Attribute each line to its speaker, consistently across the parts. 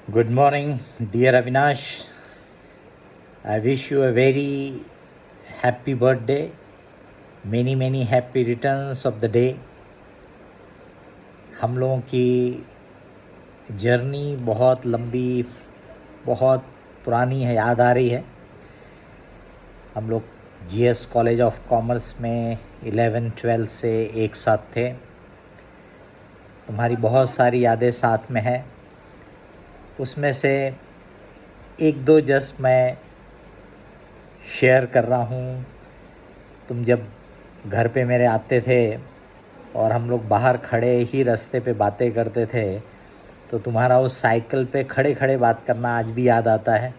Speaker 1: Good morning, dear Avinash. I wish you a very happy birthday. Many happy returns of the day. हम लोगों की journey बहुत लंबी, बहुत पुरानी है, याद आ रही है। हम लोग जीएस कॉलेज ऑफ कॉमर्स में 11-12 से एक साथ थे। तुम्हारी बहुत सारी यादें साथ में है। उसमें से एक दो जस्ट मैं शेयर कर रहा हूँ। तुम जब घर पे मेरे आते थे और हम लोग बाहर खड़े ही रास्ते पे बातें करते थे, तो तुम्हारा उस साइकिल पे खड़े खड़े बात करना आज भी याद आता है।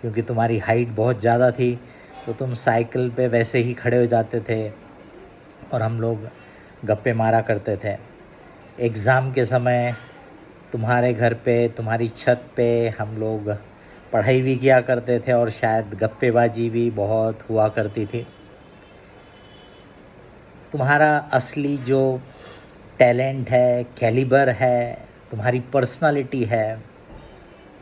Speaker 1: क्योंकि तुम्हारी हाइट बहुत ज़्यादा थी, तो तुम साइकिल पे वैसे ही खड़े हो जाते थे और हम लोग गप्पे मारा करते थे। एग्ज़ाम के समय तुम्हारे घर पे, तुम्हारी छत पे हम लोग पढ़ाई भी किया करते थे और शायद गप्पेबाजी भी बहुत हुआ करती थी। तुम्हारा असली जो टैलेंट है, कैलिबर है, तुम्हारी पर्सनालिटी है,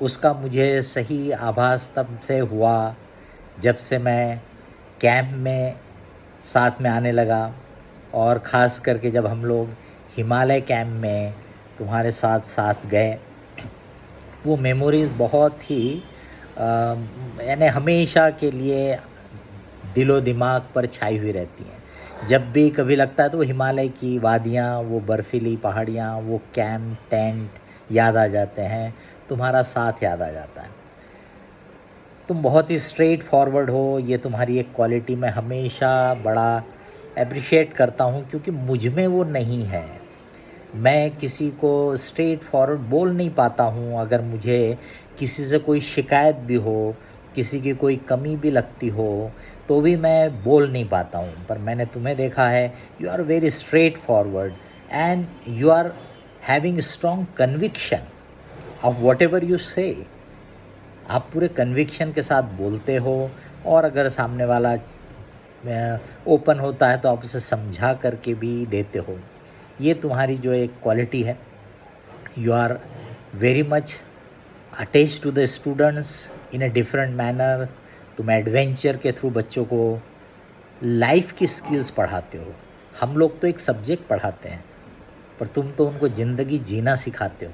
Speaker 1: उसका मुझे सही आभास तब से हुआ जब से मैं कैंप में साथ में आने लगा। और ख़ास करके जब हम लोग हिमालय कैंप में तुम्हारे साथ साथ गए, वो मेमोरीज़ बहुत ही यानी हमेशा के लिए दिलो दिमाग पर छाई हुई रहती हैं। जब भी कभी लगता है तो वो हिमालय की वादियाँ, वो बर्फीली पहाड़ियाँ, वो कैंप टेंट याद आ जाते हैं, तुम्हारा साथ याद आ जाता है। तुम बहुत ही स्ट्रेट फॉरवर्ड हो, ये तुम्हारी एक क्वालिटी मैं हमेशा बड़ा अप्रिशिएट करता हूँ, क्योंकि मुझ में वो नहीं है। मैं किसी को स्ट्रेट फॉरवर्ड बोल नहीं पाता हूँ। अगर मुझे किसी से कोई शिकायत भी हो, किसी की कोई कमी भी लगती हो, तो भी मैं बोल नहीं पाता हूँ। पर मैंने तुम्हें देखा है, you are very straightforward and you are having strong conviction of whatever you say. आप पूरे कन्विक्शन के साथ बोलते हो, और अगर सामने वाला ओपन होता है तो आप उसे समझा करके भी देते हो। ये तुम्हारी जो एक क्वालिटी है। You are very much attach to the students in a different manner. तुम एडवेंचर के थ्रू बच्चों को लाइफ की स्किल्स पढ़ाते हो। हम लोग तो एक सब्जेक्ट पढ़ाते हैं, पर तुम तो उनको ज़िंदगी जीना सिखाते हो।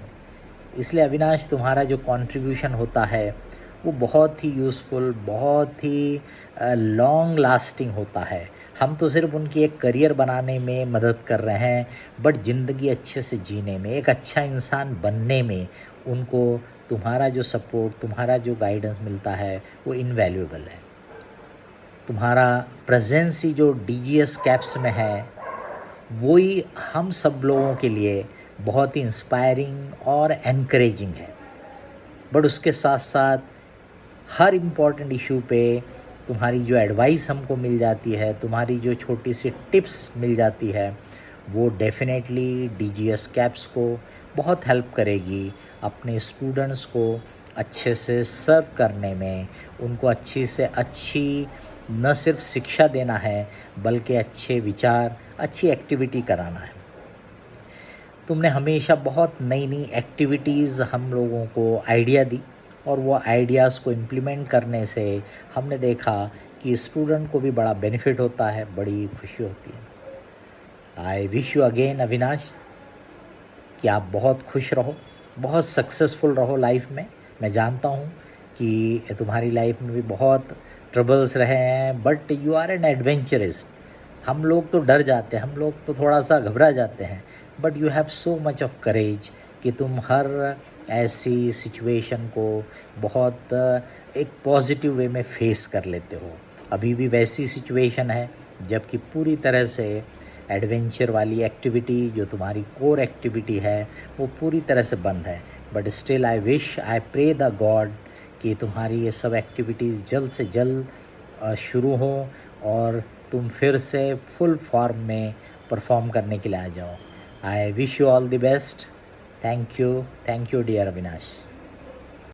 Speaker 1: इसलिए अविनाश, तुम्हारा जो कंट्रीब्यूशन होता है वो बहुत ही यूज़फुल, बहुत ही लॉन्ग लास्टिंग होता है। हम तो सिर्फ उनकी एक करियर बनाने में मदद कर रहे हैं, बट ज़िंदगी अच्छे से जीने में, एक अच्छा इंसान बनने में उनको तुम्हारा जो सपोर्ट, तुम्हारा जो गाइडेंस मिलता है वो इनवैल्यूएबल है। तुम्हारा प्रेजेंस ही जो डीजीएस कैप्स में है, वही हम सब लोगों के लिए बहुत ही इंस्पायरिंग और एनकरेजिंग है। बट उसके साथ साथ हर इम्पॉर्टेंट इशू पे तुम्हारी जो एडवाइस हमको मिल जाती है, तुम्हारी जो छोटी सी टिप्स मिल जाती है, वो डेफिनेटली डीजीएस कैप्स को बहुत हेल्प करेगी अपने स्टूडेंट्स को अच्छे से सर्व करने में। उनको अच्छी से अच्छी न सिर्फ शिक्षा देना है, बल्कि अच्छे विचार, अच्छी एक्टिविटी कराना है। तुमने हमेशा बहुत नई नई एक्टिविटीज़ हम लोगों को आइडिया दी, और वो आइडियाज़ को इम्प्लीमेंट करने से हमने देखा कि स्टूडेंट को भी बड़ा बेनिफिट होता है, बड़ी खुशी होती है। आई विश यू अगेन अविनाश कि आप बहुत खुश रहो, बहुत सक्सेसफुल रहो लाइफ में। मैं जानता हूँ कि तुम्हारी लाइफ में भी बहुत ट्रबल्स रहे हैं, but you are N adventurist. हम लोग तो डर जाते हैं, हम लोग तो थोड़ा सा घबरा जाते हैं, but you have so much of courage कि तुम हर ऐसी सिचुएशन को बहुत एक पॉजिटिव वे में फेस कर लेते हो। अभी भी वैसी सिचुएशन है जबकि पूरी तरह से एडवेंचर वाली एक्टिविटी, जो तुम्हारी कोर एक्टिविटी है, वो पूरी तरह से बंद है। But still I wish, I pray the god कि तुम्हारी ये सब एक्टिविटीज़ जल्द से जल्द शुरू हो और तुम फिर से फुल फॉर्म में परफॉर्म करने के लिए आ जाओ। I wish you all the best. Thank you dear Avinash.